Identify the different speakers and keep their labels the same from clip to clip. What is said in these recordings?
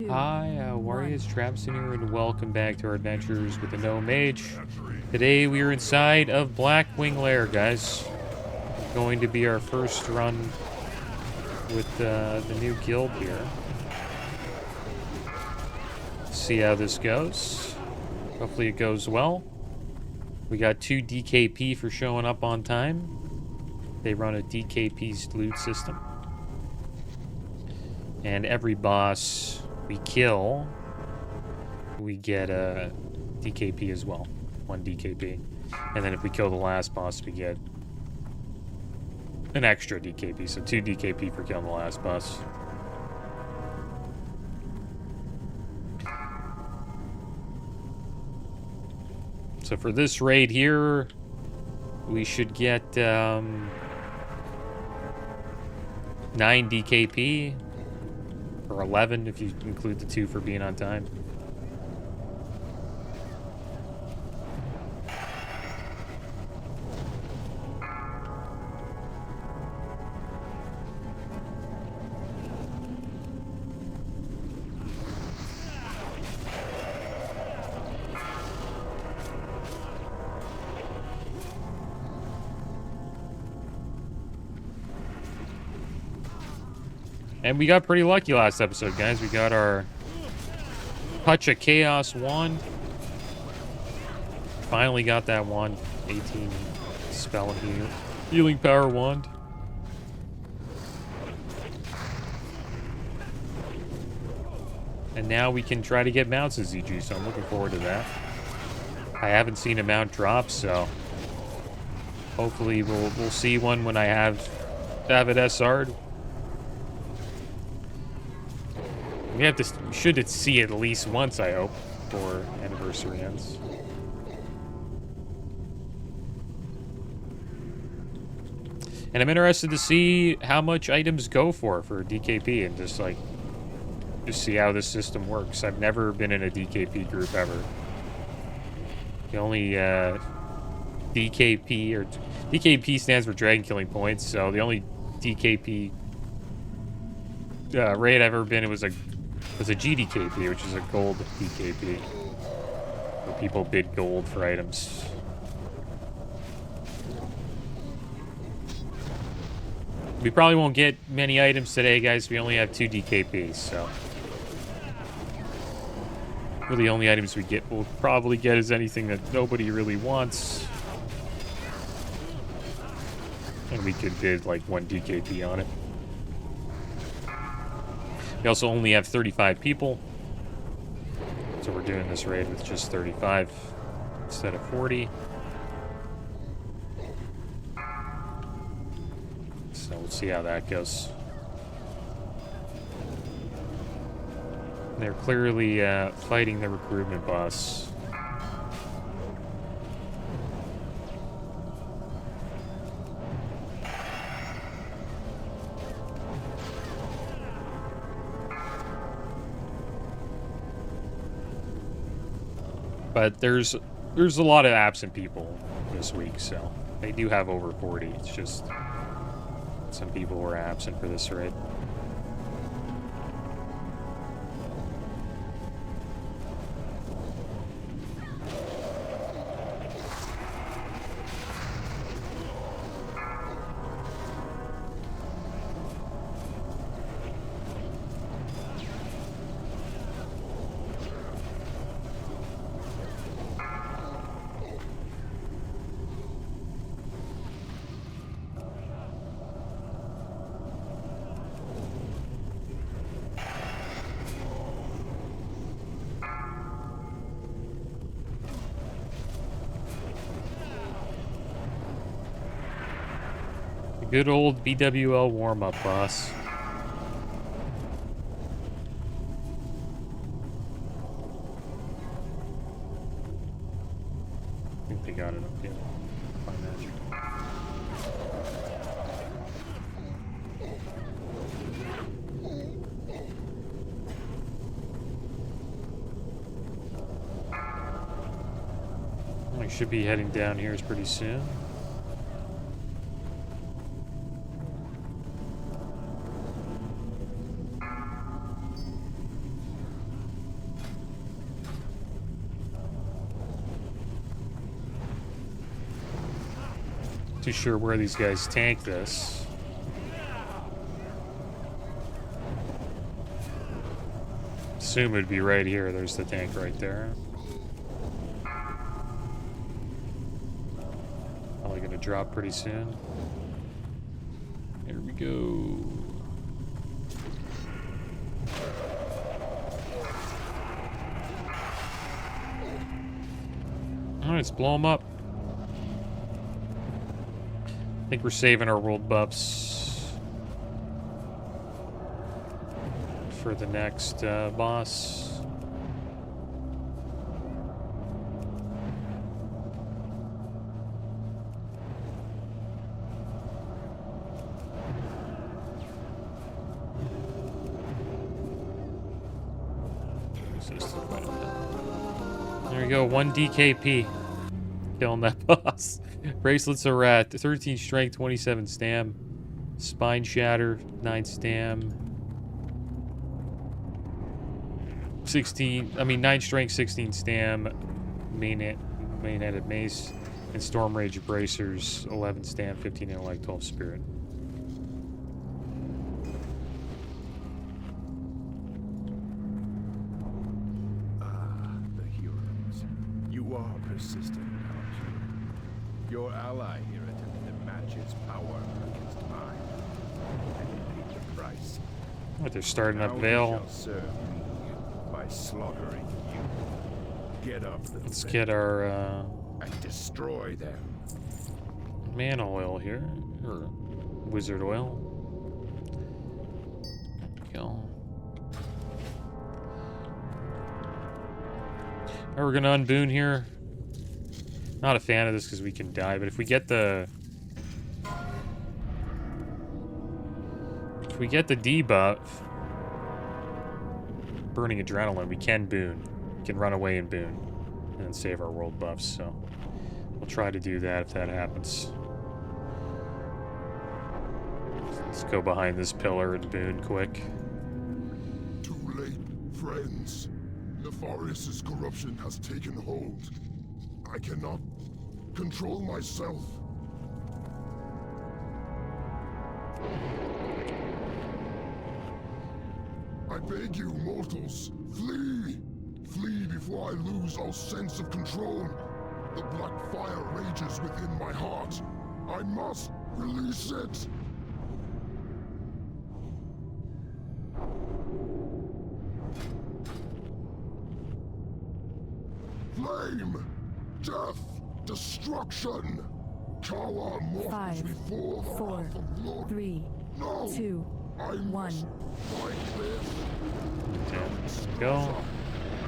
Speaker 1: Hi, Warriors, Trapson here, and welcome back to our adventures with the Gnome Mage. Today we are inside of Blackwing Lair, guys. Going to be our first run with the new guild here. See how this goes. Hopefully it goes well. We got 2 DKP for showing up on time. They run a DKP loot system. And every boss we kill, we get a DKP as well. 1 DKP. And then if we kill the last boss, we get an extra DKP. So 2 DKP for killing the last boss. So for this raid here, we should get 9 DKP. Or 11 if you include the 2 for being on time. And we got pretty lucky last episode, guys. We got our Touch of Chaos wand. Finally got that wand. 18 spell and healing power wand. And now we can try to get mounts as ZG, so I'm looking forward to that. I haven't seen a mount drop, so hopefully we'll see one when I have it SR'd. We should see it at least once, I hope, before anniversary ends. And I'm interested to see how much items go for DKP and just see how this system works. I've never been in a DKP group ever. The only DKP stands for Dragon Killing Points, so the only DKP raid I've ever been in was a GDKP, which is a gold DKP, where people bid gold for items. We probably won't get many items today, guys. We only have 2 DKPs, so really the only items we'll probably get is anything that nobody really wants. And we could bid like 1 DKP on it. We also only have 35 people, so we're doing this raid with just 35 instead of 40. So we'll see how that goes. They're clearly fighting the recruitment boss. But there's a lot of absent people this week, so they do have over 40. It's just some people were absent for this raid. Good old BWL warm-up, boss. I think they got it up here. By magic. I should be heading down here pretty soon. too sure where these guys tank this. Assume it'd be right here. There's the tank right there. Probably gonna drop pretty soon. Here we go. Alright, let's blow them up. I think we're saving our world buffs for the next boss. There we go, 1 DKP. Killing that boss. Bracelets are at 13 strength, 27 stam. Spine shatter, 9 stam. 9 strength, 16 stam. Main-headed mace. And Storm Rage bracers, 11 stam, 15 intellect, 12 spirit.
Speaker 2: The heroes. You are persistent, aren't you? Your ally here attempted to match his power against mine. And he paid the price.
Speaker 1: What, they're starting up
Speaker 2: Now
Speaker 1: Vale.
Speaker 2: he shall serve me by slaughtering you. Get up, little
Speaker 1: Let's
Speaker 2: man,
Speaker 1: get our
Speaker 2: and destroy them.
Speaker 1: mana oil here. Or wizard oil. There we go. Alright, we're gonna unboon here. Not a fan of this because we can die, but if we get the debuff, burning adrenaline, we can boon. We can run away and boon, and then save our world buffs. So we'll try to do that if that happens. Let's go behind this pillar and boon quick.
Speaker 3: Too late, friends. Nefarious' corruption has taken hold. I cannot control myself. I beg you, mortals, flee! Flee before I lose all sense of control. The black fire rages within my heart. I must release it! Flame! Death! Destruction! Cower mortals
Speaker 4: 5,
Speaker 3: before the
Speaker 4: 4,
Speaker 3: wrath of Lord.
Speaker 4: 3,
Speaker 3: No!
Speaker 4: 2,
Speaker 3: I
Speaker 4: 1.
Speaker 3: must fight this!
Speaker 1: There we go.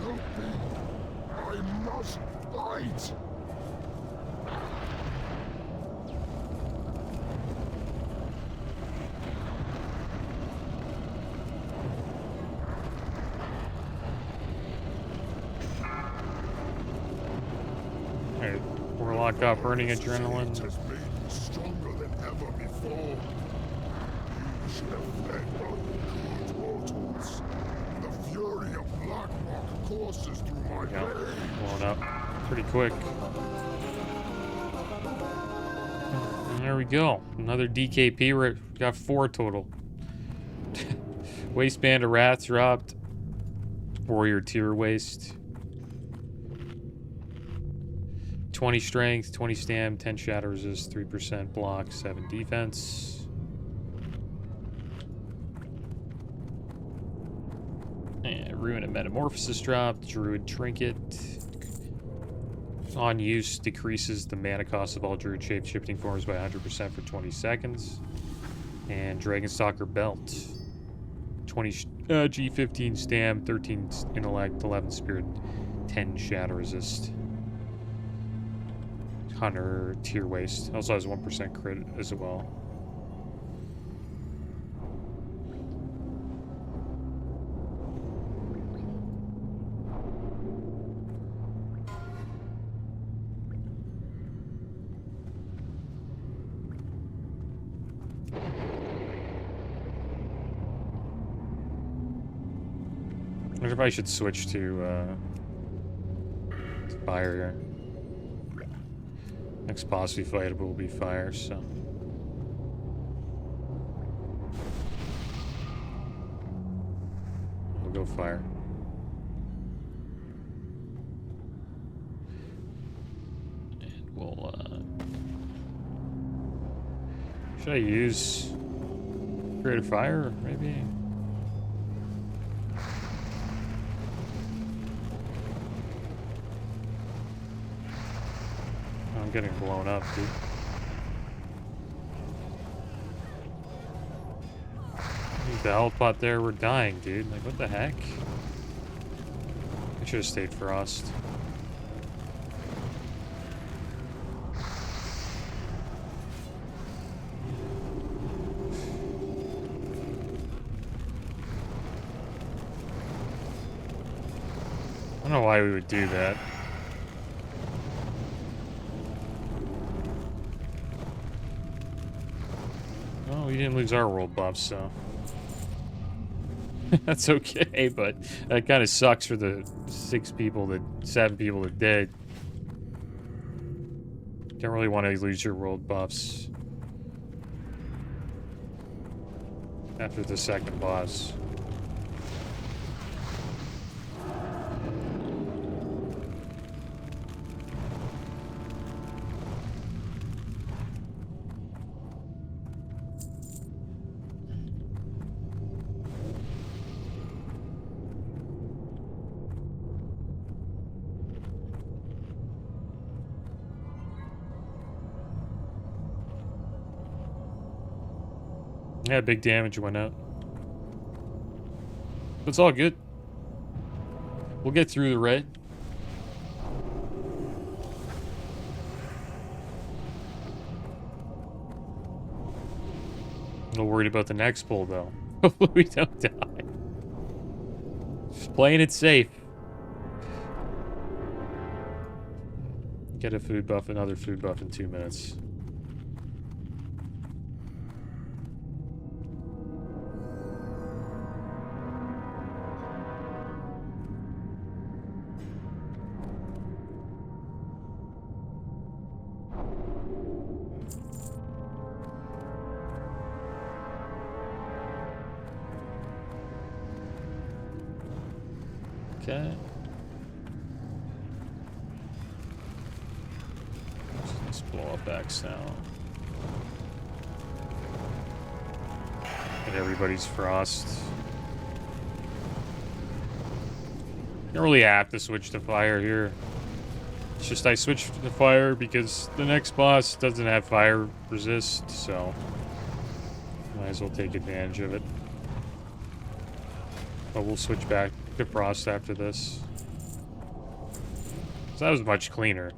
Speaker 3: Help me! I must fight!
Speaker 1: Alright, we're locked up, burning
Speaker 3: It
Speaker 1: adrenaline.
Speaker 3: has made me stronger than ever before. You should have fled from good mortals. The fury of Blackrock courses through my
Speaker 1: Yep,
Speaker 3: veins.
Speaker 1: blowing up pretty quick. And there we go. Another DKP. We got 4 total. Waistband of Wrath dropped. Warrior Tier Waist. 20 strength, 20 stam, 10 shatter resist, 3% block, 7 defense. And Ruin and Metamorphosis dropped. Druid Trinket. On use, decreases the mana cost of all Druid shape-shifting forms by 100% for 20 seconds. And Dragonstalker Belt. 20 G15 stam, 13 intellect, 11 spirit, 10 shatter resist. Hunter Tier Waist. Also has 1% crit as well. I wonder if I should switch to fire here. Next boss we fight will be fire, so. We'll go fire. And we'll, should I use Creative Fire, maybe? I'm getting blown up, dude. Leave the health pot there, we're dying, dude. Like, what the heck? I should have stayed Frost. I don't know why we would do that. Oh, we didn't lose our world buff, so that's okay. But that kind of sucks for the 7 people that did. Don't really want to lose your world buffs after the second boss. Yeah, big damage went out. It's all good. We'll get through the raid. A little worried about the next pull, though. Hopefully we don't die. Just playing it safe. Get a food buff, another food buff in 2 minutes. Okay. Let's blow up X now. And everybody's Frost. You don't really have to switch to fire here. It's just I switched to fire because the next boss doesn't have fire resist, so might as well take advantage of it. But we'll switch back to Frost after this. So that was much cleaner.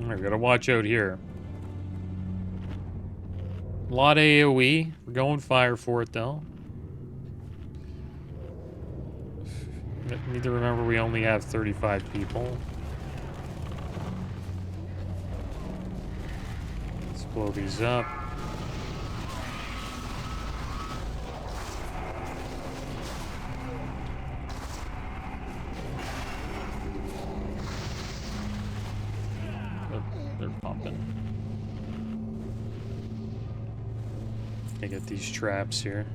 Speaker 1: We gotta watch out here. A lot of AoE. We're going fire for it though. Need to remember we only have 35 people. Let's blow these up. They're pumping. I get these traps here.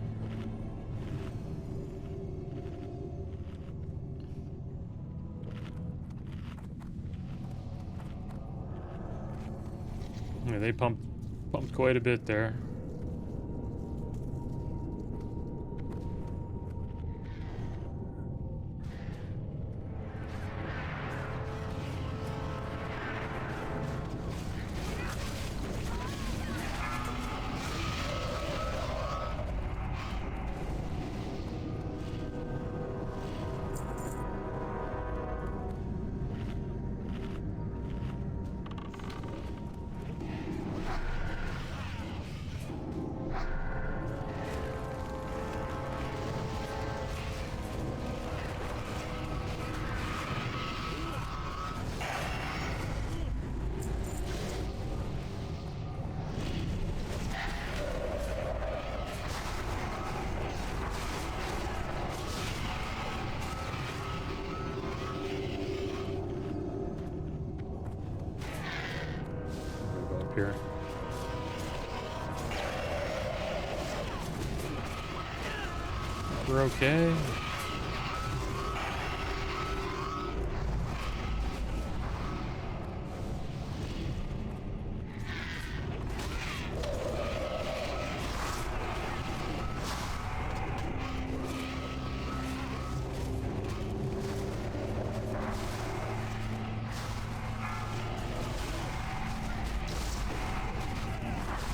Speaker 1: Yeah, they pumped quite a bit there. We're okay.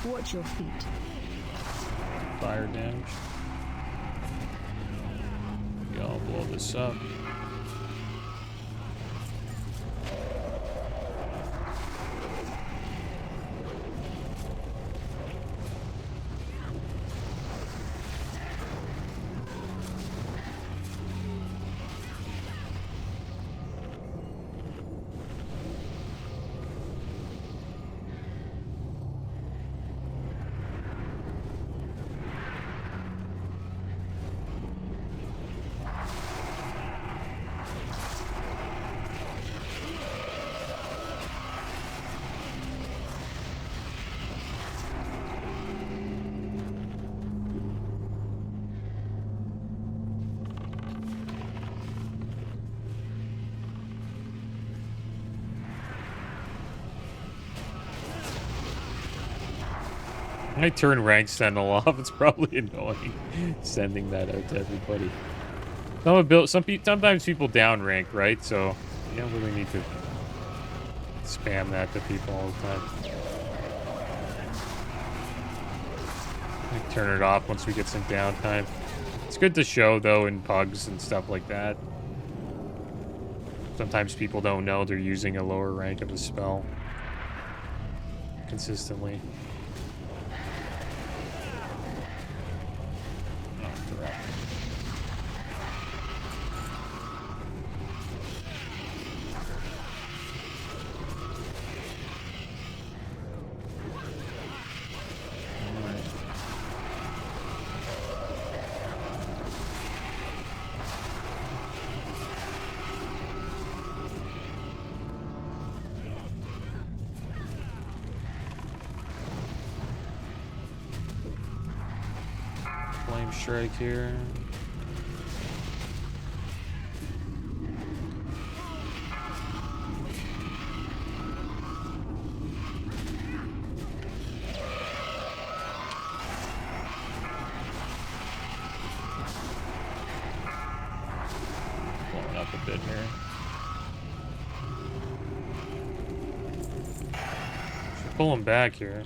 Speaker 4: Watch your feet.
Speaker 1: Fire damage. Yeah, I'll blow this up. I turn rank sentinel off. It's probably annoying sending that out to everybody. Sometimes people down rank, right? So you don't really need to spam that to people all the time. I turn it off once we get some downtime. It's good to show though in pugs and stuff like that. Sometimes people don't know they're using a lower rank of a spell consistently. Flame strike here. Blowing up a bit here. Should pull him back here.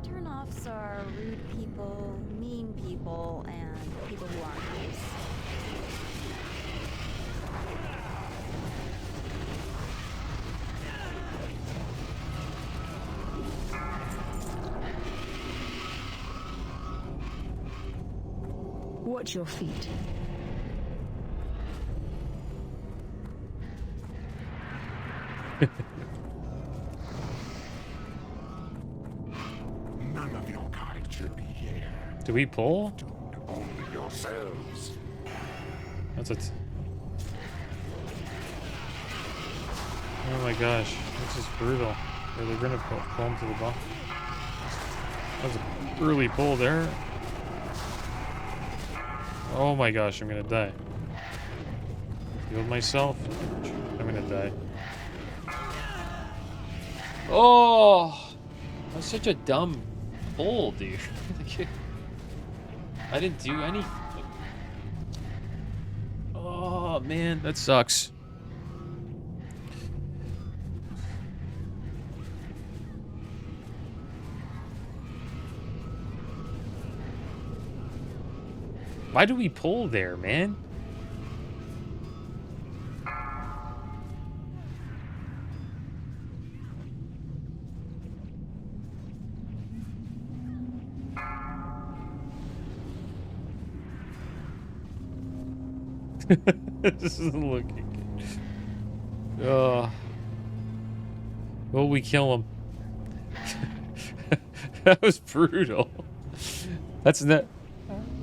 Speaker 5: Turn-offs are rude people, mean people, and people who aren't nice.
Speaker 4: Watch your feet.
Speaker 3: None of your kind should be here.
Speaker 1: Do we pull?
Speaker 3: Only yourselves.
Speaker 1: That's it. Oh my gosh, this is brutal. They're gonna pull him to the bottom. That was an early pull there. Oh my gosh, I'm gonna die. Healed myself. I'm gonna die. Oh! That's such a dumb pull, dude. I didn't do anything. Oh, man, that sucks. Why do we pull there, man? This isn't looking good. Will we kill him? That was brutal. That's not...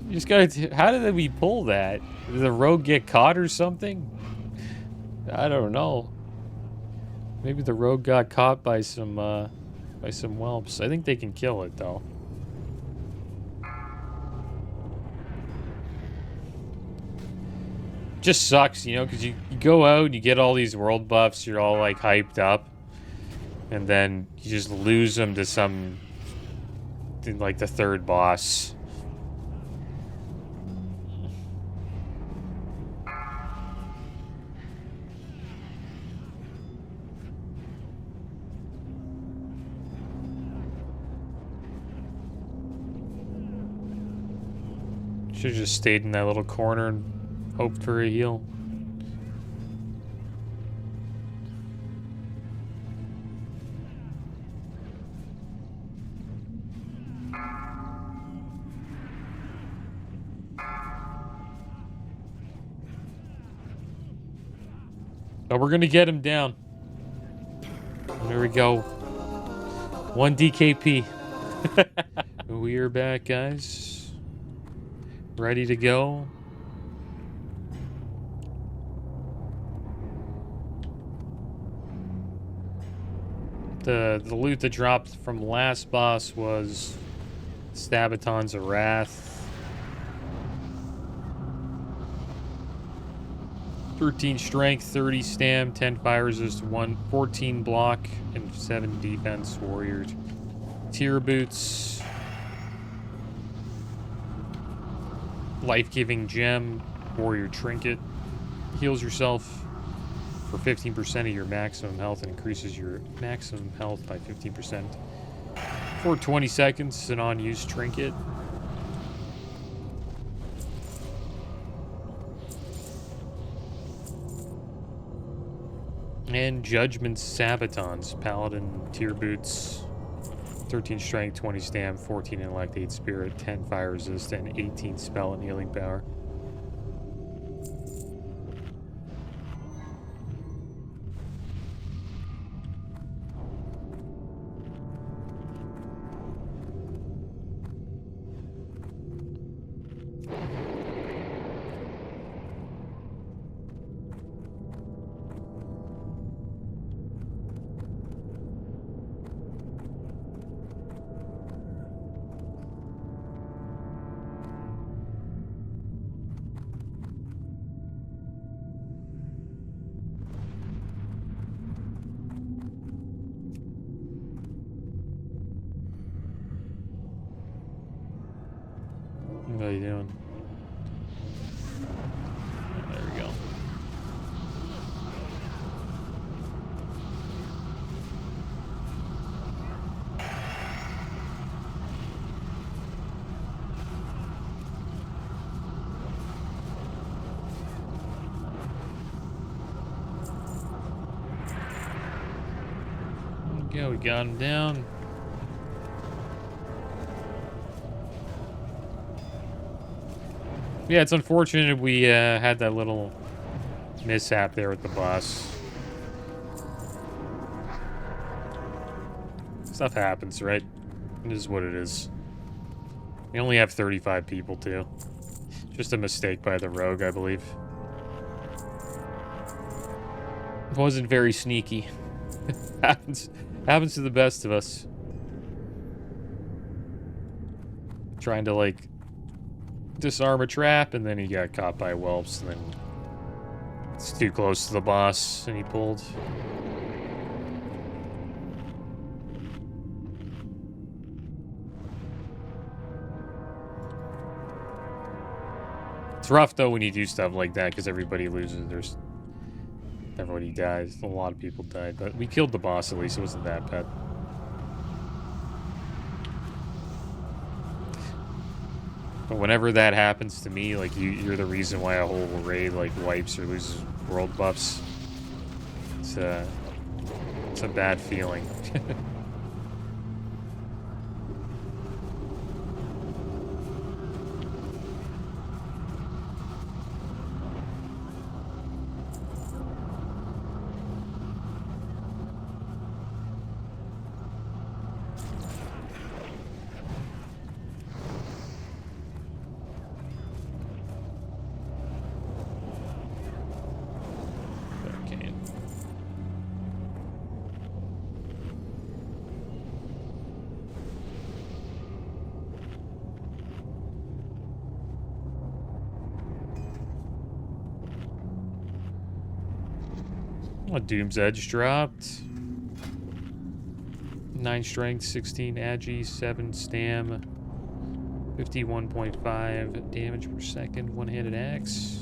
Speaker 1: You just gotta... How did we pull that? Did the rogue get caught or something? I don't know. Maybe the rogue got caught by some whelps. I think they can kill it, though. Just sucks, you know, because you go out and you get all these world buffs, you're all, like, hyped up. And then you just lose them to some... like, the third boss. Should've just stayed in that little corner and hoped for a heal. But we're gonna get him down. There we go. 1 DKP. We are back, guys. Ready to go. The loot that dropped from the last boss was Stabatons of Wrath. 13 strength, 30 stam, 10 fire resist, 14 block, and 7 defense warrior. Tier boots. Life-giving gem, warrior trinket. Heals yourself for 15% of your maximum health and increases your maximum health by 15% for 20 seconds. An unused trinket. And Judgment Sabatons, Paladin tier boots. 13 strength, 20 stam, 14 intellect, 8 spirit, 10 fire resist, and 18 spell and healing power. What are you doing? There we go. There we go, we got him down. Yeah, it's unfortunate we had that little mishap there with the boss. Stuff happens, right? It is what it is. We only have 35 people, too. Just a mistake by the rogue, I believe. It wasn't very sneaky. Happens to the best of us. Trying to, like, disarm a trap, and then he got caught by whelps, and then it's too close to the boss, and he pulled. It's rough though when you do stuff like that because everybody loses. Everybody dies. A lot of people died, but we killed the boss at least. It wasn't that bad. But whenever that happens to me, like you're the reason why a whole raid like wipes or loses world buffs. It's a bad feeling. Doom's Edge dropped. 9 strength, 16 agi, 7 stam, 51.5 damage per second, one-handed axe.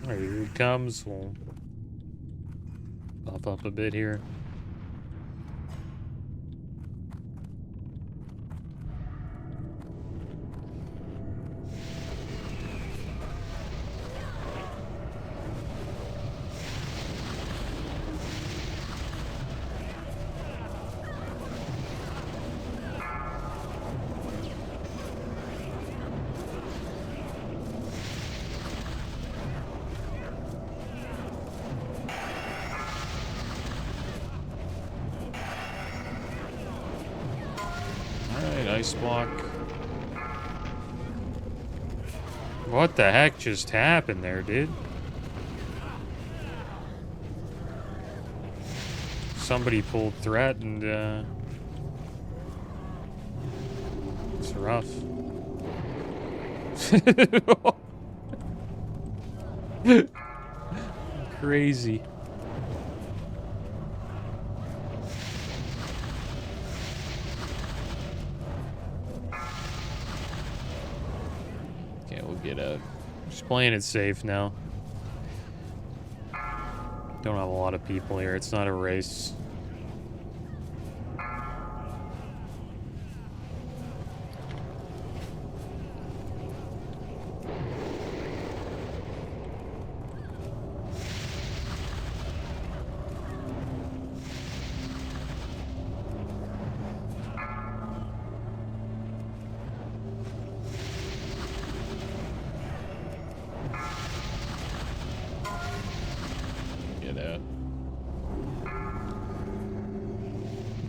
Speaker 1: Alright, here it comes. We'll buff up a bit here. Ice block. What the heck just happened there, dude? Somebody pulled threat and it's rough. Crazy. Get out. Just playing it safe now. Don't have a lot of people here. It's not a race.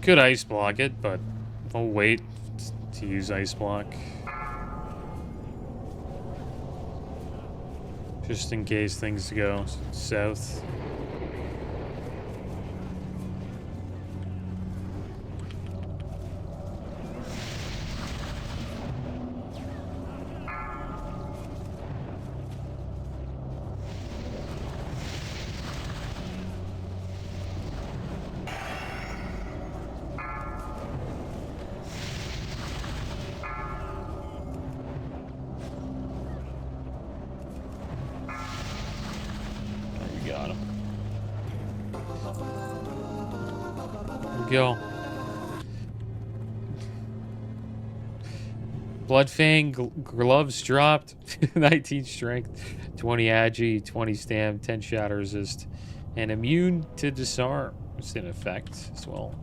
Speaker 1: Could ice block it, but I'll wait to use ice block. Just in case things go south. go. Bloodfang gloves dropped. 19 strength, 20 agi, 20 stam, 10 shatter resist, and immune to disarm. It's in effect as well.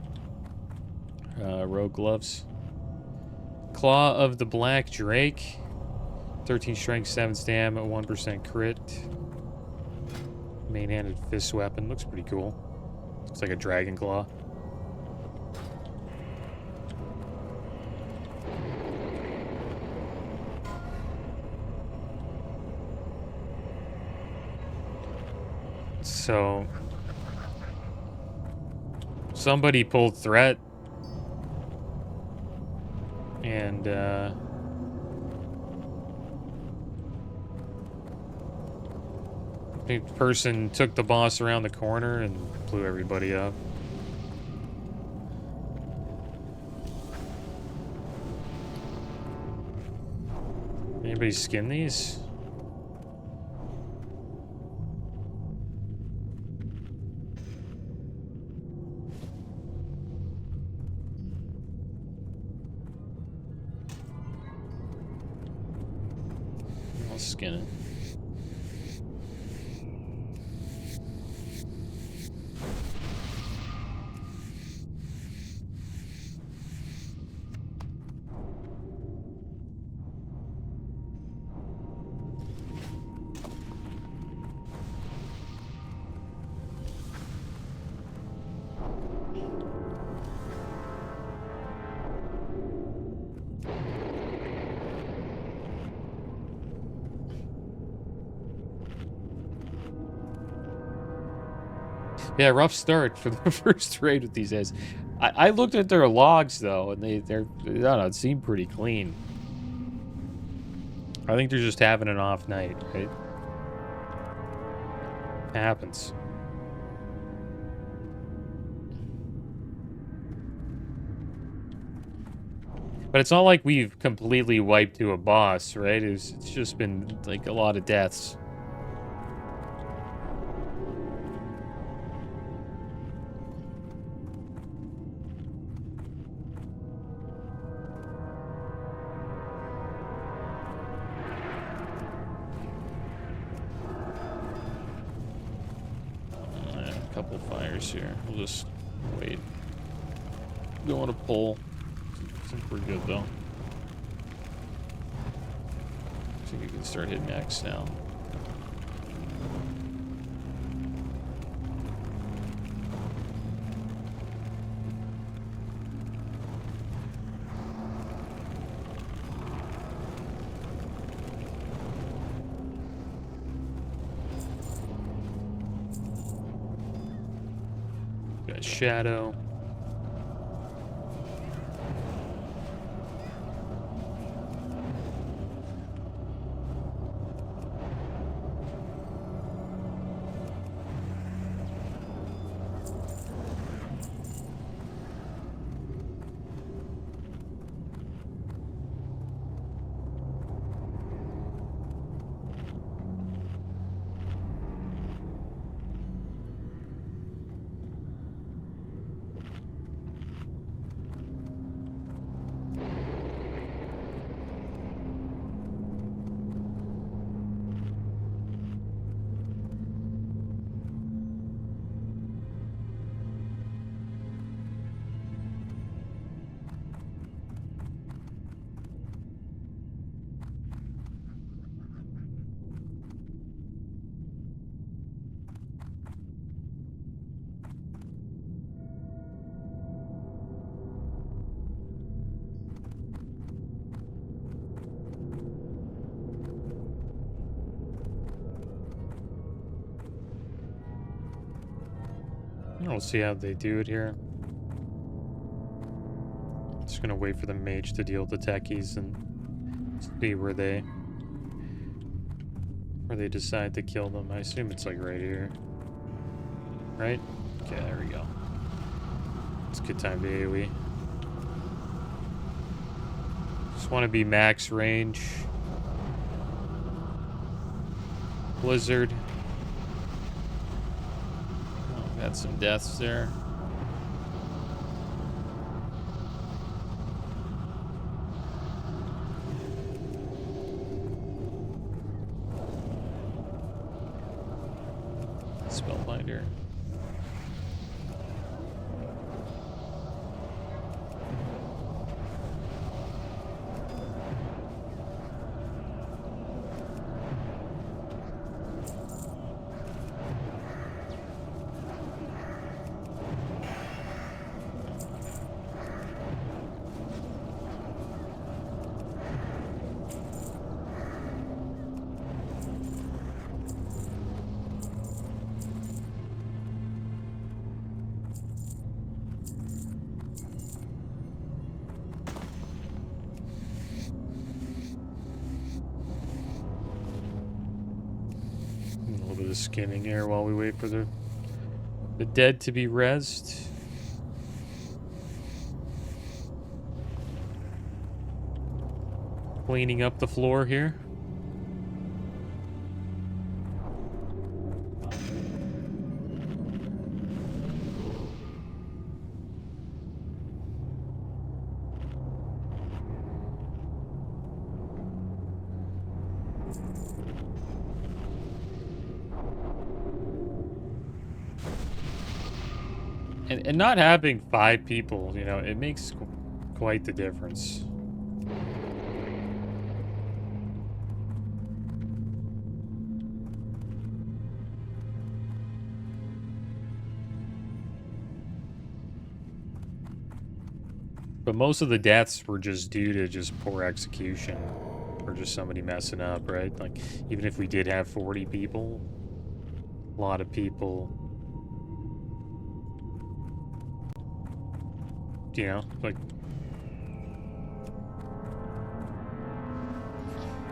Speaker 1: Rogue gloves. Claw of the Black Drake. 13 strength, 7 stam, 1% crit. Main-handed fist weapon. Looks pretty cool. Looks like a dragon claw. So somebody pulled threat, and the person took the boss around the corner and blew everybody up. Anybody skin these? I'll skin it. Yeah, rough start for the first raid with these guys. I looked at their logs though, and they're I don't know, it seemed pretty clean. I think they're just having an off night, right? It happens. But it's not like we've completely wiped to a boss, right? It's just been like a lot of deaths. Couple fires here. We'll just wait. Don't want to pull. I think we're good though. I think we can start hitting X now. Shadow. We'll see how they do it here. Just gonna wait for the mage to deal with the techies and see where they decide to kill them. I assume it's like right here. Right? Okay, there we go. It's a good time to AoE. Just want to be max range. Blizzard. Got some deaths there. Spellbinder. Scanning here while we wait for the dead to be rezzed. Cleaning up the floor here. And not having 5 people, you know, it makes quite the difference. But most of the deaths were just due to just poor execution or just somebody messing up, right? Like, even if we did have 40 people, a lot of people, you know, like,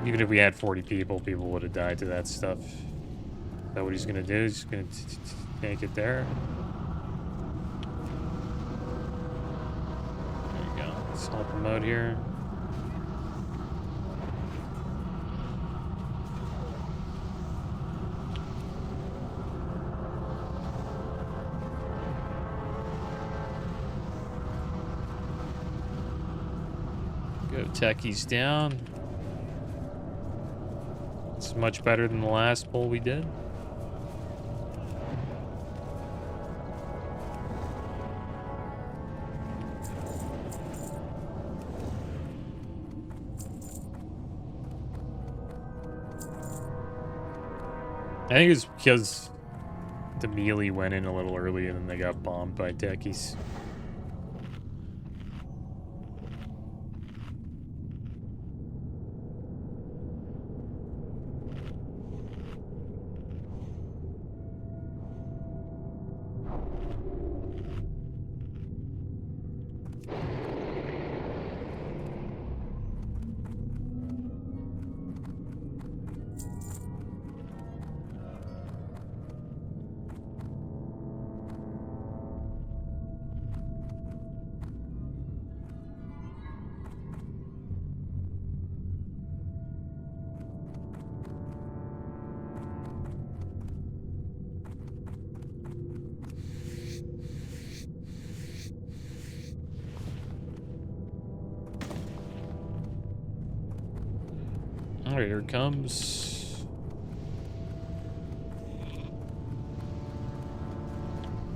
Speaker 1: even if we had 40 people, people would have died to that stuff. Is that what he's gonna do? He's gonna take it there. There you go. Let's help him out here. Go techies down. It's much better than the last pull we did. I think it's because the melee went in a little early and then they got bombed by techies. Alright, here it comes.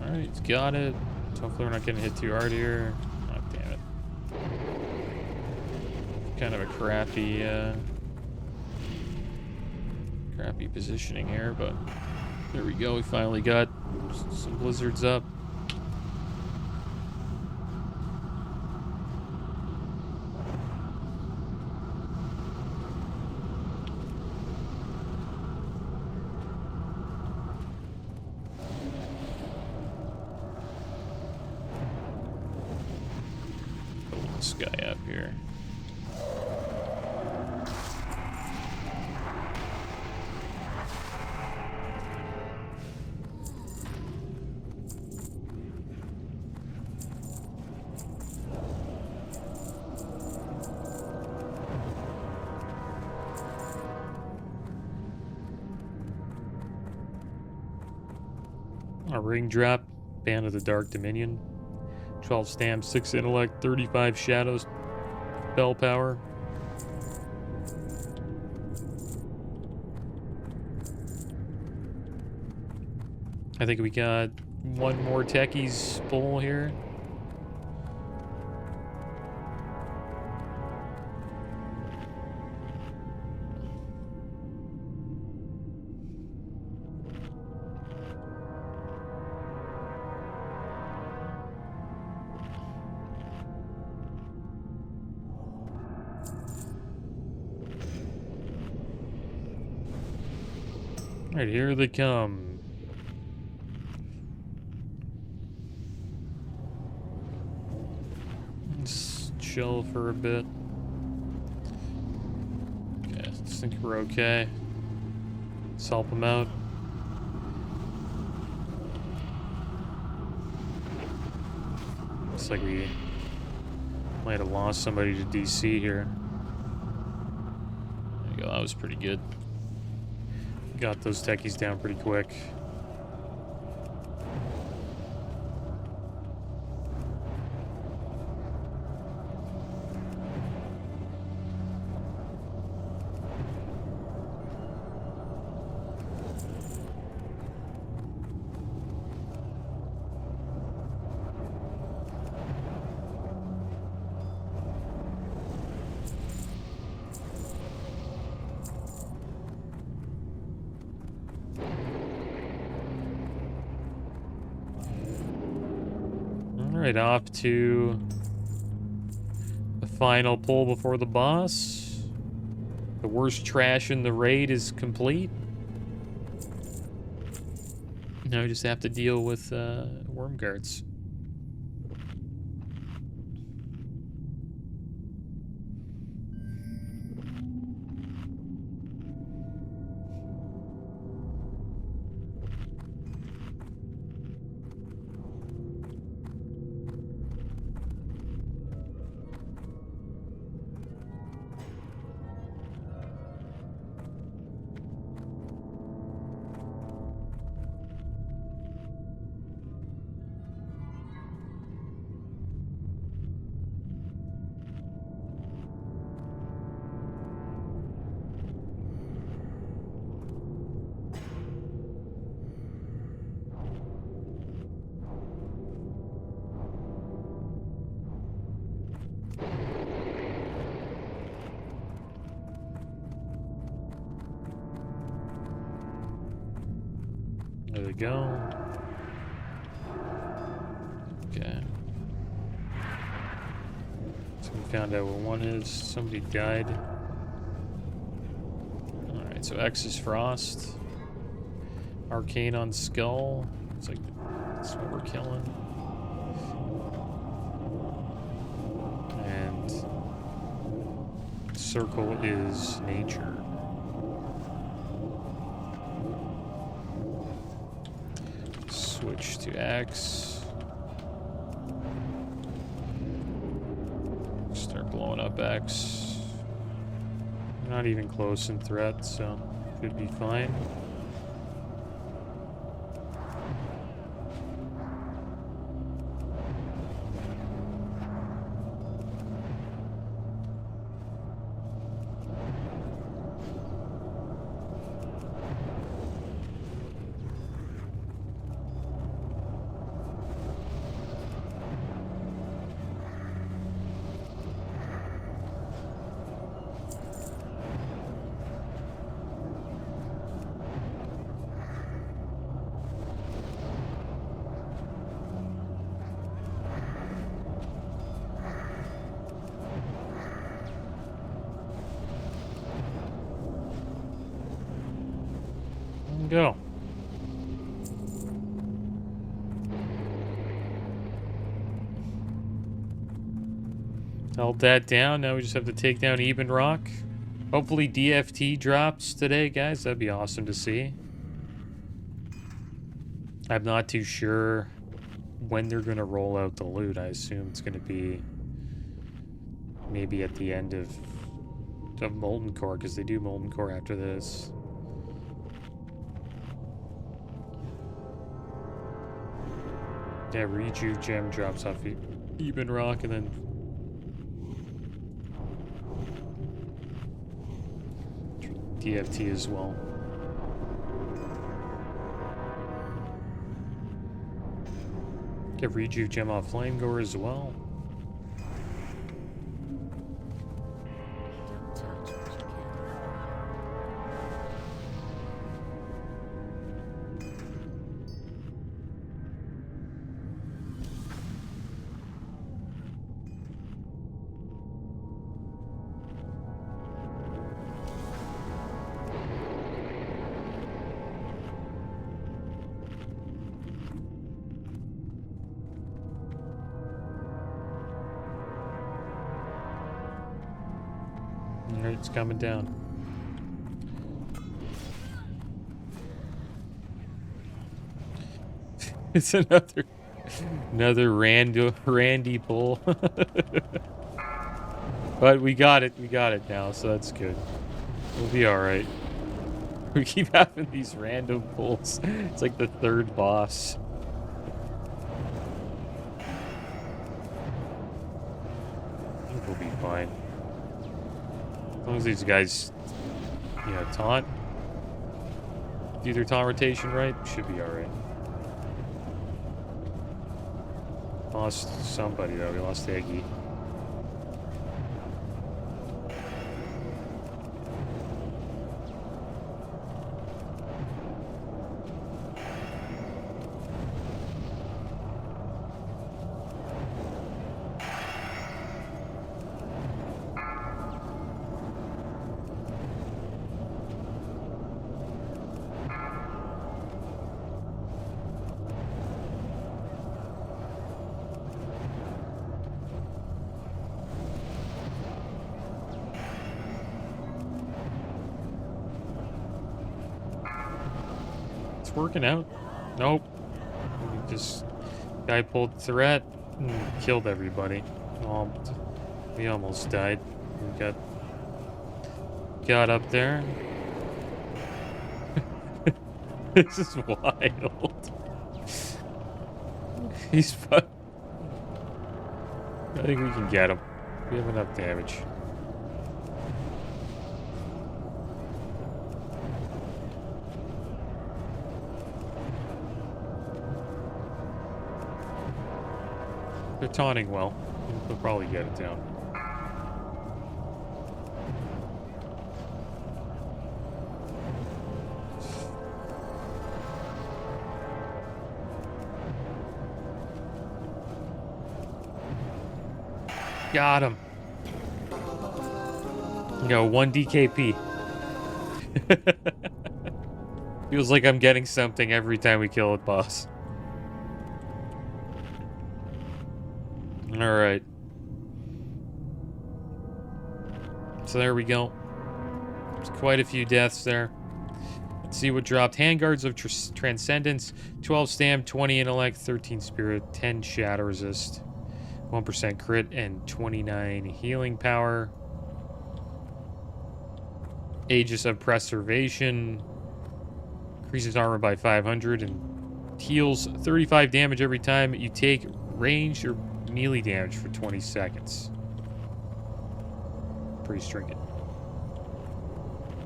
Speaker 1: Alright, it's got it. Hopefully we're not getting hit too hard here. Oh, damn it. Kind of a crappy positioning here, but there we go. We finally got some blizzards up. This guy up here. A ring drop, Band of the Dark Dominion. 12 stamps, 6 intellect, 35 shadows, spell power. I think we got one more techies pull here. Alright, here they come. Let's chill for a bit. Okay, I think we're okay. Let's help them out. Looks like we might have lost somebody to DC here. There you go, that was pretty good. Got those techies down pretty quick. Alright, off to the final pull before the boss. The worst trash in the raid is complete. Now we just have to deal with worm guards. There we go. Okay. So we found out what one is. Somebody died. Alright, so X is Frost. Arcane on Skull. It's like, that's what we're killing. And Circle is Nature. Switch to X. Start blowing up X. Not even close in threat, so should be fine. Go. Held that down. Now we just have to take down Eben Rock. Hopefully DFT drops today, guys. That'd be awesome to see. I'm not too sure when they're going to roll out the loot. I assume it's going to be maybe at the end of Molten Core, because they do Molten Core after this. Yeah, Rejuve Gem drops off Eben Rock, and then DFT as well. Get rejuve gem off Flamegoer as well.
Speaker 5: Don't touch what you can't.
Speaker 1: Alright, it's coming down. It's another Randy pull. But we got it now, so that's good. We'll be alright. We keep having these random pulls. It's like the third boss. I think we'll be fine. As long as these guys, you know, taunt. Do their taunt rotation right, should be alright. Lost somebody though, we lost Eggy. Working out. Nope. We just guy pulled threat and killed everybody. We almost died. We got up there. This is wild. He's fun. I think we can get him. We have enough damage. They're taunting well. They'll probably get it down. Got him. You know, 1 DKP. Feels like I'm getting something every time we kill a boss. Alright. So there we go. There's quite a few deaths there. Let's see what dropped. Handguards of Transcendence. 12 Stam, 20 Intellect, 13 Spirit, 10 Shadow Resist, 1% Crit, and 29 Healing Power. Aegis of Preservation. Increases armor by 500 and heals 35 damage every time you take range or melee damage for 20 seconds. Pretty stringent.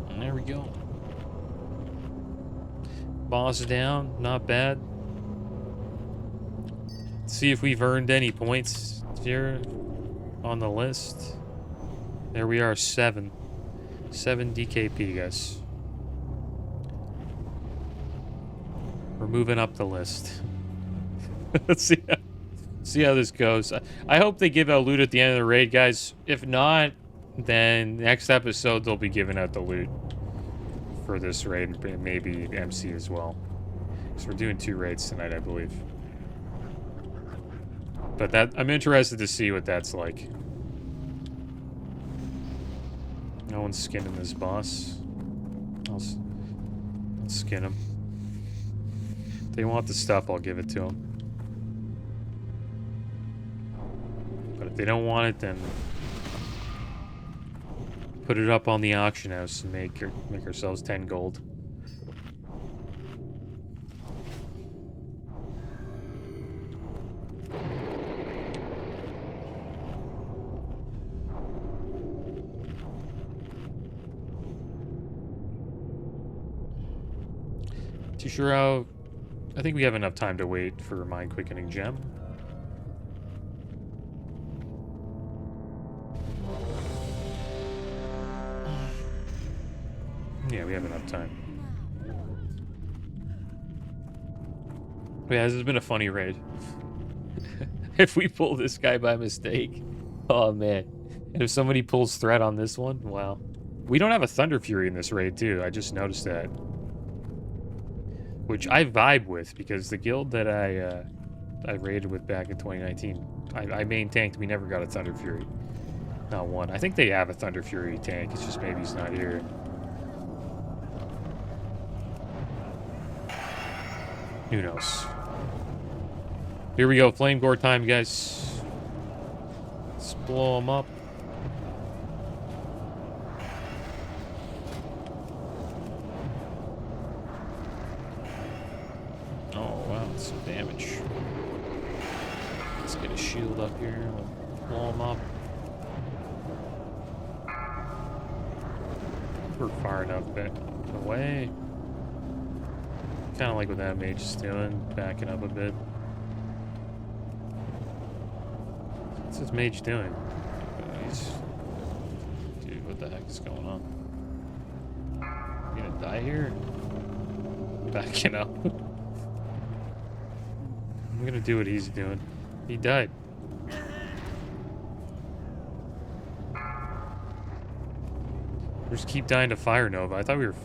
Speaker 1: And there we go. Boss down, not bad. Let's see if we've earned any points here on the list. There we are, 7. 7 DKP, guys. We're moving up the list. Let's see how this goes. I hope they give out loot at the end of the raid, guys. If not, then next episode they'll be giving out the loot for this raid, and maybe MC as well. Because we're doing 2 raids tonight, I believe. But I'm interested to see what that's like. No one's skinning this boss. Let's skin him. If they want the stuff, I'll give it to them. But if they don't want it, then put it up on the auction house and make ourselves 10 gold. Too sure how I think we have enough time to wait for Mind Quickening Gem. Yeah, we have enough time. Yeah, this has been a funny raid. If we pull this guy by mistake, oh man. And if somebody pulls threat on this one, wow. We don't have a Thunder Fury in this raid too, I just noticed that. Which I vibe with, because the guild that I raided with back in 2019, I main tanked, we never got a Thunder Fury. Not one. I think they have a Thunder Fury tank, it's just maybe he's not here. Who knows? Here we go, Flame Gore time, guys. Let's blow them up. Oh, wow, that's some damage. Let's get a shield up here. We'll blow them up. We're far enough back away. Kind of like what that mage is doing, backing up a bit. What's this mage doing? Dude, what the heck is going on? You gonna die here? Backing up. I'm gonna do what he's doing. He died. We just keep dying to Fire Nova. I thought we were...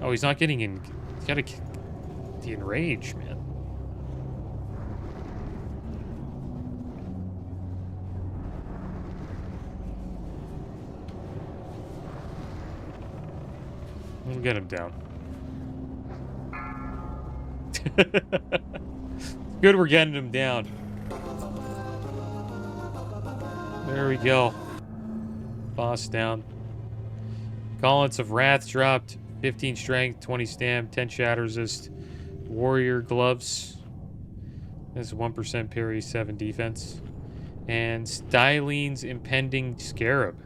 Speaker 1: Oh, he's not getting in. He's gotta the enrage, man. We'll get him down. Good, we're getting him down. There we go. Boss down. Gauntlets of Wrath dropped. 15 strength, 20 stam, 10 shatter resist. Warrior gloves. That's 1% parry, 7 defense. And Stylene's Impending Scarab.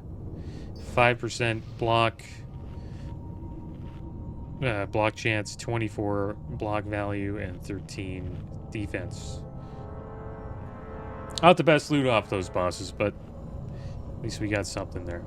Speaker 1: 5% block. Block chance, 24 block value, and 13 defense. Not the best loot off those bosses, but at least we got something there.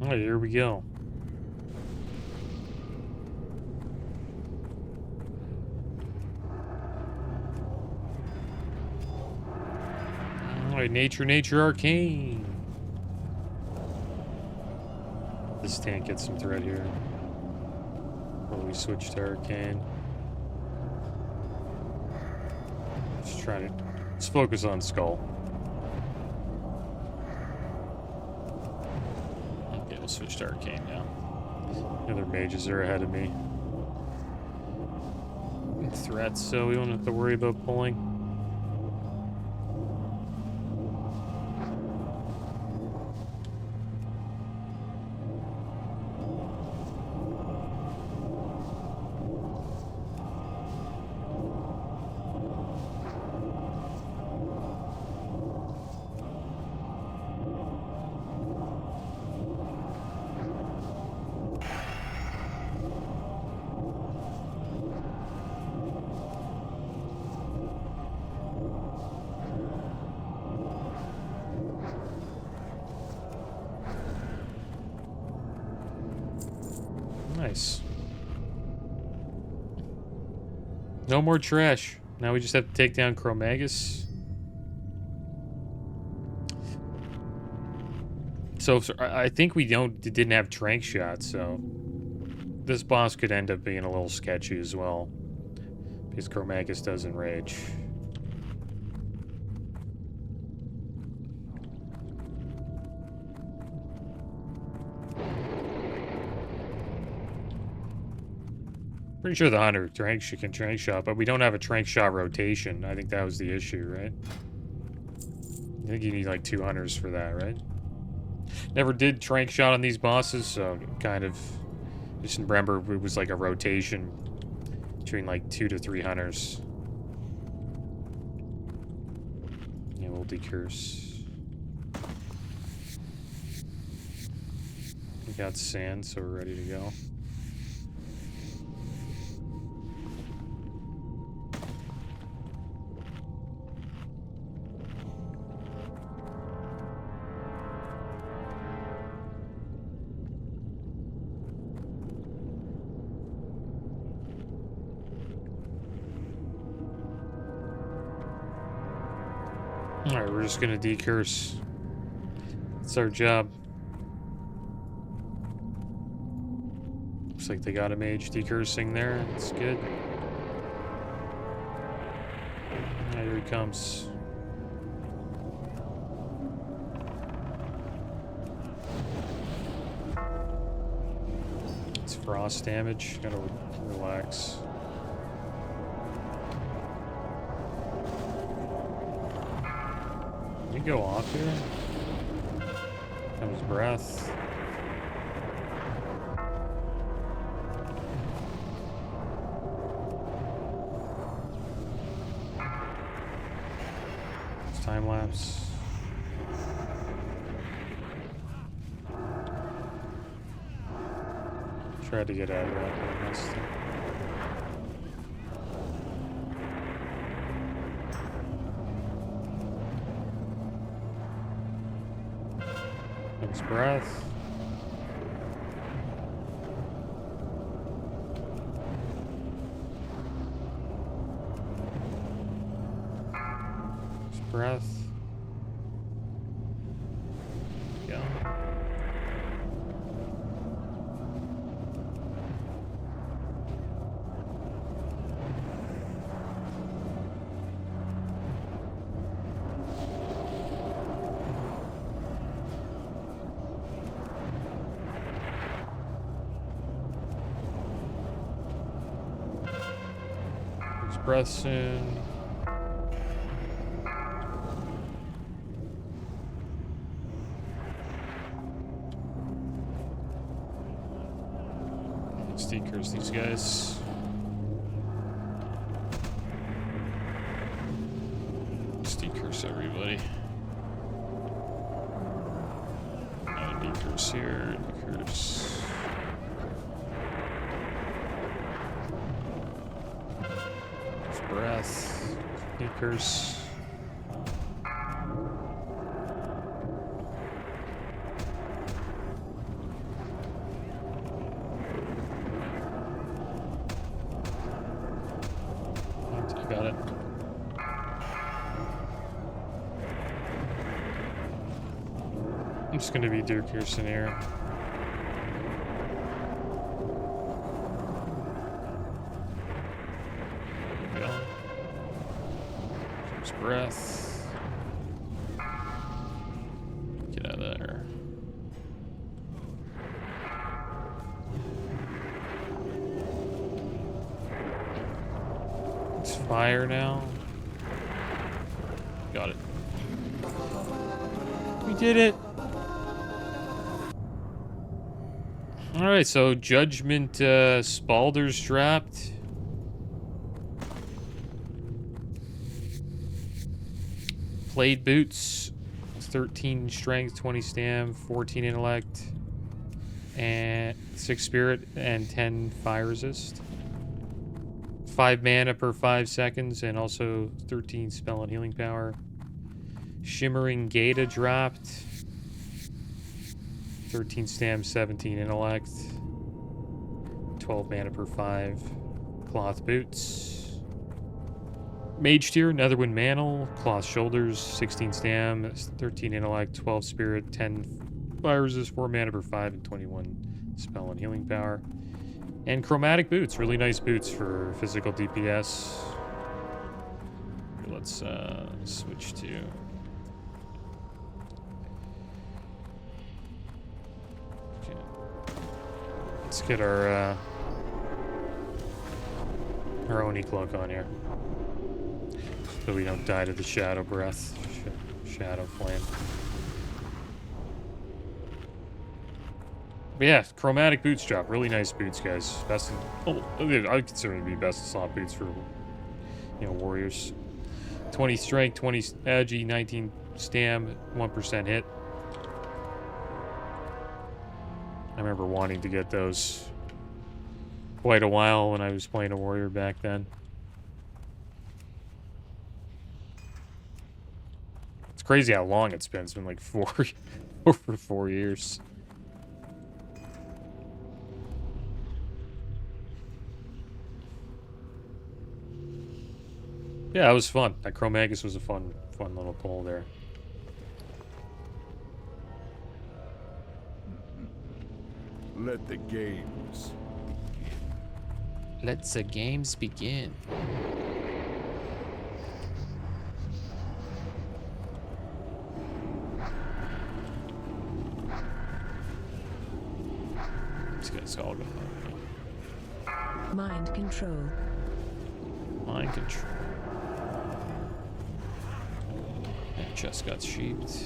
Speaker 1: Alright, here we go. Alright, Nature Arcane. This tank gets some threat here. Or we switch to Arcane. Let's focus on Skull. Okay, we'll switch to Arcane now. The other mages are ahead of me. Threats, so we won't have to worry about pulling. Nice. No more trash. Now we just have to take down Chromagus. So I think we didn't have trank shots, so this boss could end up being a little sketchy as well, because Chromagus does enrage. Pretty sure the hunter can trank shot, but we don't have a trank shot rotation. I think that was the issue, right? I think you need like 2 hunters for that, right? Never did trank shot on these bosses, so kind of just remember it was like a rotation between like 2 to 3 hunters. Yeah, we'll decurse. We got sand, so we're ready to go. Alright, we're just gonna decurse. That's our job. Looks like they got a mage decursing there. That's good. Here he comes. It's frost damage. Gotta relax. Did he go off here? Comes breath. It's time lapse. Tried to get out of that, but I missed it. Comes breath. Breath. Go. Takes breath soon. Decurse these guys. Just decurse everybody. Decurse here, decurse. There's breath. Decurse. Got it. I'm just gonna be decursion here. There we go. There's breath. Get out of there. It's fire now. Got it. We did it. Alright, so Judgment Spalder's dropped. Played boots. 13 strength, 20 stam, 14 intellect, and 6 spirit, and 10 fire resist. 5 mana per 5 seconds, and also 13 spell and healing power. Shimmering Gata dropped. 13 stam, 17 intellect. 12 mana per 5. Cloth boots. Mage tier, Netherwind Mantle, Cloth Shoulders, 16 stam, 13 intellect, 12 spirit, 10 fire resist, 4 mana per 5, and 21 spell and healing power. And chromatic boots, really nice boots for physical DPS. Let's switch to... Okay. Let's get our Oni cloak on here. So we don't die to the shadow breath, shadow flame. But yeah, chromatic boots drop. Really nice boots, guys. Best. I consider them to be best slot boots for, warriors. 20 strength, 20 agi, 19 stam, 1% hit. I remember wanting to get those quite a while when I was playing a warrior back then. It's crazy how long it's been. It's been like over 4 years. Yeah, it was fun. That Chromagus was a fun little pull there.
Speaker 2: Let the games begin.
Speaker 1: Let the games begin. This guy's all good.
Speaker 4: Mind control.
Speaker 1: Mind control. And chest got sheeped.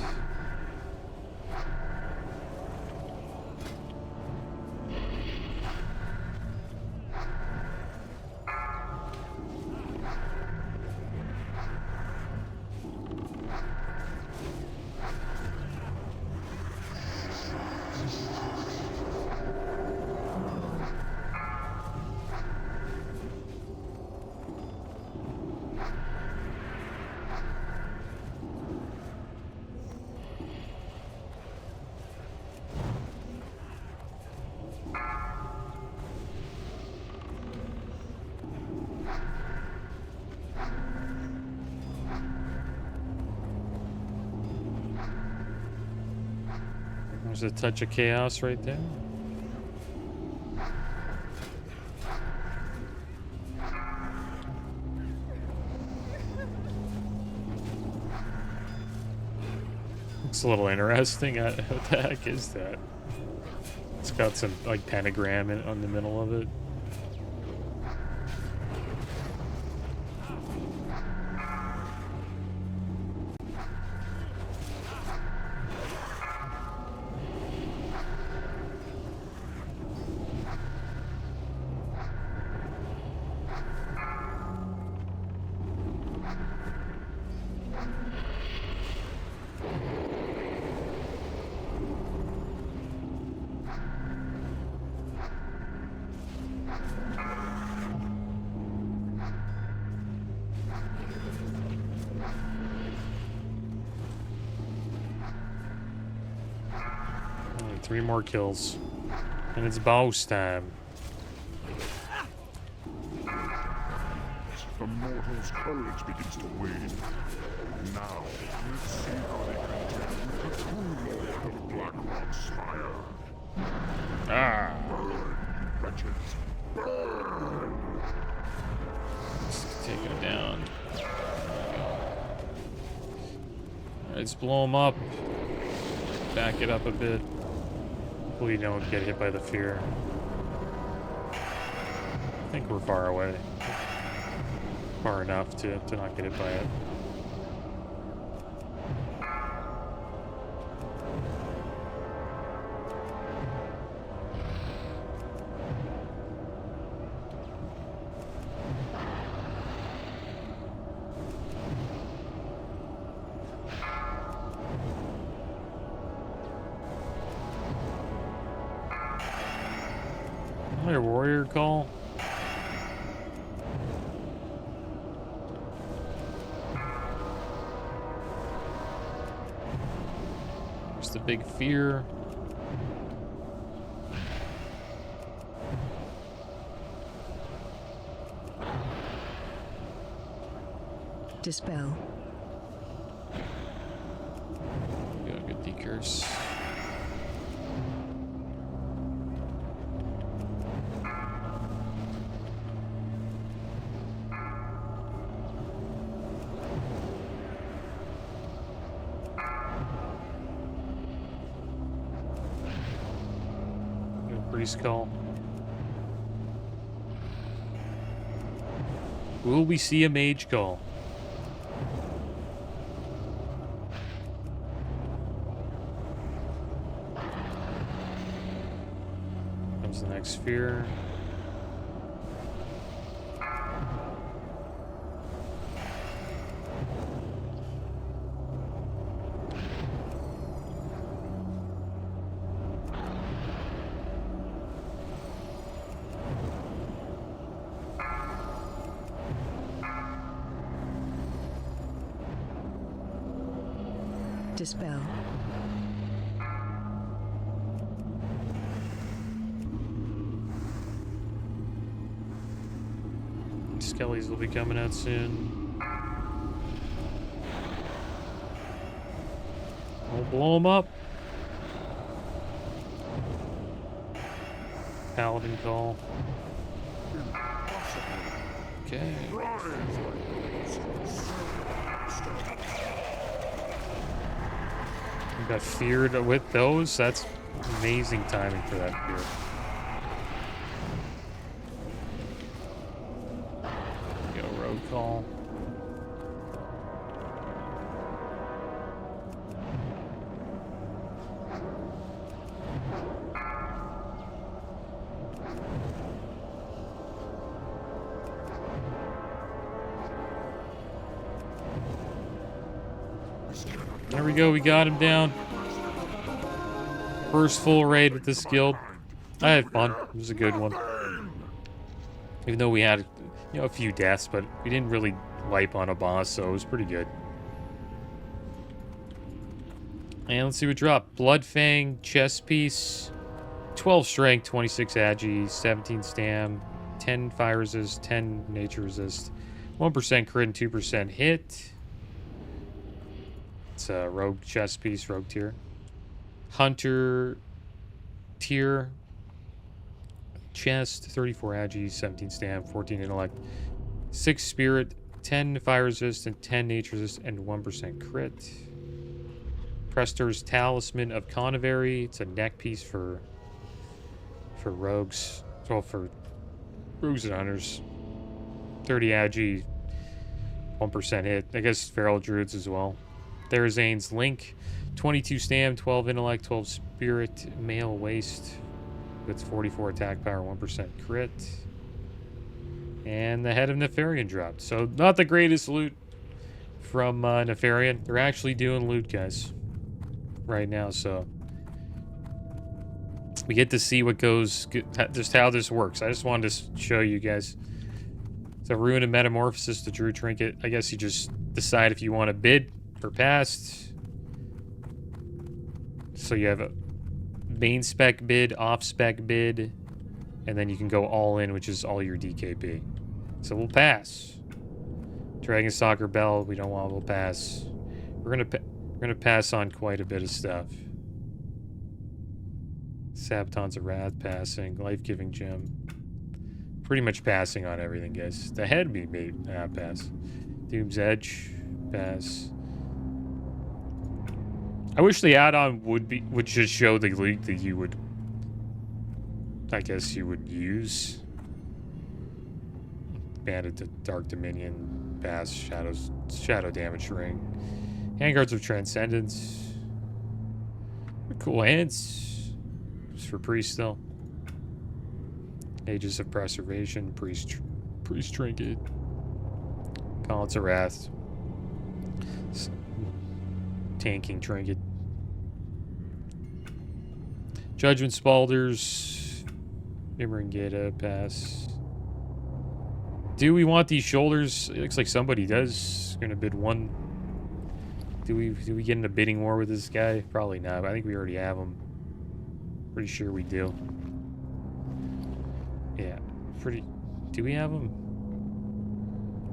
Speaker 1: There's a touch of chaos right there. Looks a little interesting. What the heck is that? It's got some like pentagram on the middle of it. Only 3 more kills. And it's boss time.
Speaker 3: The mortal's courage begins to wane. Now, let's see how they contend with the true lord of Blackrock's Spire.
Speaker 1: Ah!
Speaker 3: Burn, wretches! Burn!
Speaker 1: Let's take him down. Alright, let's blow him up. Back it up a bit. Hopefully you don't get hit by the fear. I think we're far away. Far enough to not get hit by it. My warrior call. There's the big fear.
Speaker 4: Dispel.
Speaker 1: Got a good decurse. Priest call. Will we see a mage call? Comes the next sphere.
Speaker 4: Dispel.
Speaker 1: Skellies will be coming out soon. We'll blow them up. Paladin call. Okay. You got feared with those? That's amazing timing for that fear. Go road call. There we go, we got him down. First full raid with this guild. I had fun. It was a good one. Even though we had, a few deaths, but we didn't really wipe on a boss, so it was pretty good. And let's see what dropped. Bloodfang, chest piece, 12 strength, 26 agi, 17 stam, 10 fire resist, 10 nature resist, 1% crit and 2% hit. It's a rogue chest piece, rogue tier. Hunter tier. Chest, 34 agi, 17 stam, 14 intellect, 6 spirit, 10 fire resist, and 10 nature resist, and 1% crit. Prester's Talisman of Conivary. It's a neck piece for rogues. Well, for rogues and hunters. 30 agi, 1% hit. I guess feral druids as well. Therazane's Link, 22 stam, 12 intellect, 12 spirit, male waist with 44 attack power, 1% crit. And the head of Nefarian dropped. So not the greatest loot from Nefarian. They're actually doing loot, guys, right now. So we get to see what goes, just how this works. I just wanted to show you guys. It's a Ruin and Metamorphosis, the Druid Trinket. I guess you just decide if you want to bid or past. So you have a main spec bid, off spec bid, and then you can go all in, which is all your DKP. So we'll pass. Dragon Stalker Bell, we don't want. We'll pass. We're gonna pass on quite a bit of stuff. Sabatons of Wrath passing, Life-Giving Gem. Pretty much passing on everything, guys. The head we made pass. Doom's Edge pass. I wish the add-on would just show the loot that you would, I guess you would use. Banded to Dark Dominion, pass, Shadow Damage Ring. Handguards of Transcendence. Cool hands. Just for Priest still. Ages of Preservation, Priest Trinket. Gauntlets of Wrath. Tanking Trinket. Judgment Spalders. Imringata, pass. Do we want these shoulders? It looks like somebody does. Gonna bid one. Do we get in a bidding war with this guy? Probably not, but I think we already have him. Pretty sure we do. Yeah, do we have them?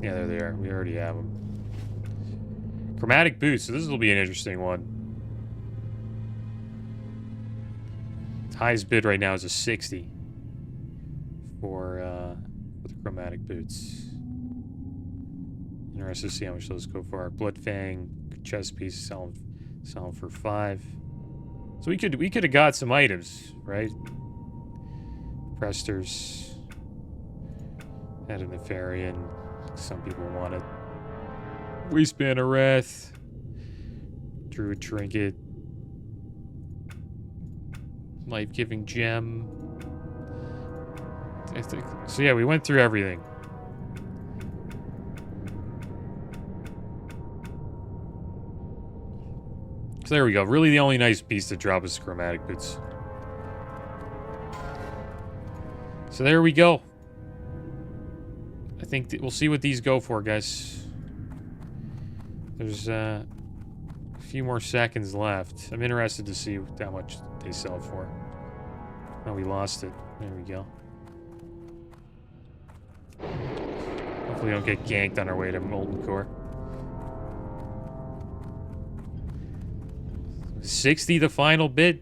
Speaker 1: Yeah, there they are. We already have them. Chromatic boots. So this will be an interesting one. Highest bid right now is a 60 for the chromatic boots. Interested to see how much those go for. Our Bloodfang chest piece selling for 5. So we could have got some items, right? Presters. Had a Nefarian. Some people wanted. Waistband of Wrath. Druid Trinket. Life-giving gem. I think so. Yeah, we went through everything. So there we go. Really, the only nice piece to drop is chromatic boots. So there we go. I think we'll see what these go for, guys. There's a few more seconds left. I'm interested to see how much they sell for. Oh, we lost it. There we go. Hopefully we don't get ganked on our way to Molten Core. 60 the final bid.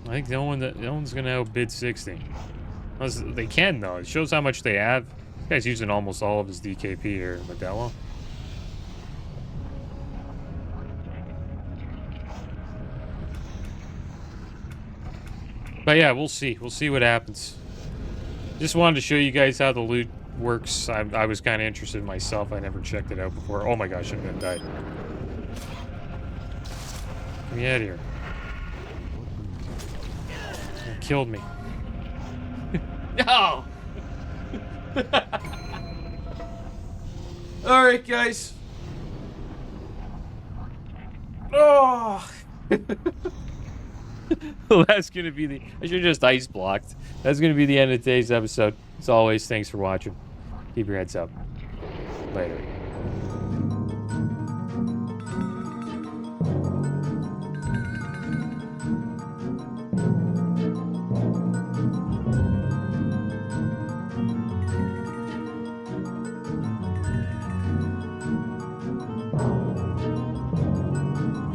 Speaker 1: I think no one's gonna outbid 60. Unless they can though. It shows how much they have. This guy's using almost all of his DKP here, Modelo. But yeah, we'll see. We'll see what happens. Just wanted to show you guys how the loot works. I was kind of interested myself. I never checked it out before. Oh my gosh, I'm gonna die. Get me out of here. It killed me. No! Alright, guys. Oh! Well, that's going to be the... I should have just ice blocked. That's going to be the end of today's episode. As always, thanks for watching. Keep your heads up. Later.